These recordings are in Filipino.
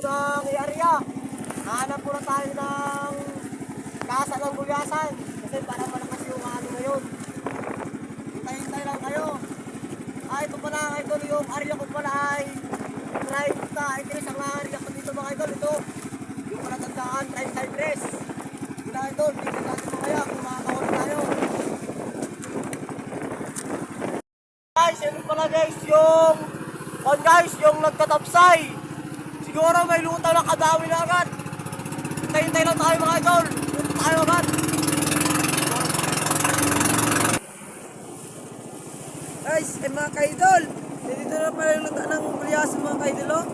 ng area. Nahanap muna tayo ng kasa ng gulyasan. Kasi para malakas yung ano ngayon. Hintay-hintay lang kayo. Ito pala idol, yung area ko pala ay Tribe Cypress. Ang area ko dito mga idol, ito. Yung palatandaan, Tribe Cypress. Wala idol, dito natin mamaya kung makakawala tayo. Guys, yun pala guys, yung nagtatapsay. Siguro may lutang na kadawi na agad. Hintay-hintay lang tayo mga idol. Punta tayo agad. Guys, mga kaidol, dito na pala yung luta ng gulyasan mga kaidol, oh.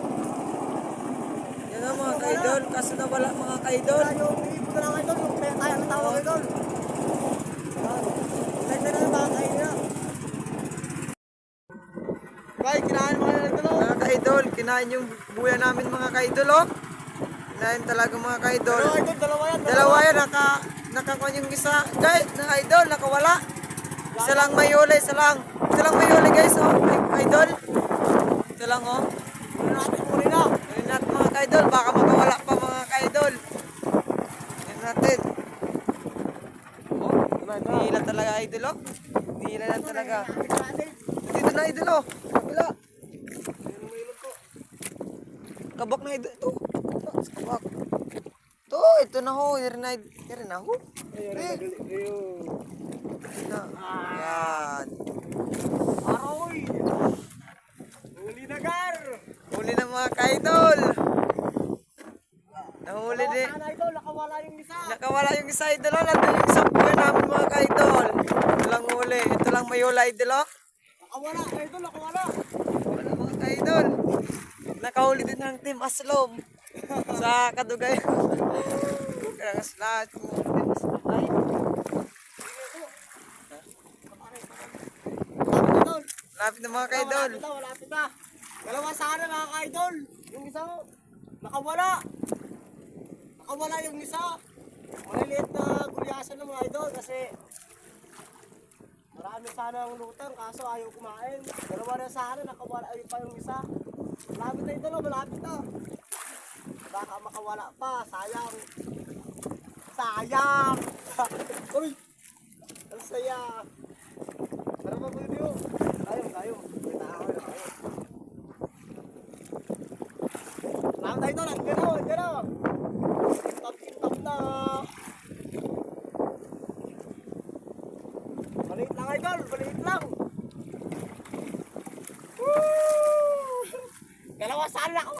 Yan ang mga kaidol, kaso nawala mga kaidol. Yung ipo na lang idol, yung kaya tayo ang tawag idol. Hintay-hintay na mga kaidol. Guys, kinain mga idol. Mga kaidol, kinain yung buya namin mga kaidol, oh. Kinain talaga mga kaidol. Dalawa yan. Dalawa yan, nakakuha yung isa. Guys, mga idol, nakawala. Isa lang may huli, isa lang. Isa lang may huli guys, oh. Idol. Isa lang, oh. Huli na. Huli natin mga kaidol, baka makawala pa mga kaidol. Huli natin. Oh, hila talaga idol, oh. Hila lang talaga. Dito na idol, oh. Wala. Kabak na idol, ito. Kabak. Ito na ho, ito na ho. Yan. Aroy! Huli na gar! Huli na mga kaidol. Nahuli din. Idol, nakawala yung isa. Nakawala yung isa idol. Nandun yung isa buya namin mga kaidol. Ito lang huli. Ito lang may hula idol. Nakawala, idol, nakawala. Wala mga kaidol. Nakahuli din ng Team Aslom. Sa Kadugay. Kaya nga sila. Team Aslom ay. Lapit na mga kaidol. Malapit na. Dalawa sana mga kaidol. Yung isa nakawala. Nakawala yung isa. Maliliit na gulyasan ng mga idol kasi marami sana ang lutang kaso ayaw kumain. Dalawa na sana nakawala ayun pa yung isa. Malapit na idol, malapit na. Baka makawala pa, sayang. Sayang. Uy. Ang saya. Tara ba video? Tayo. Kita ako na tayo. Lahat tayo doon, ang gano'n.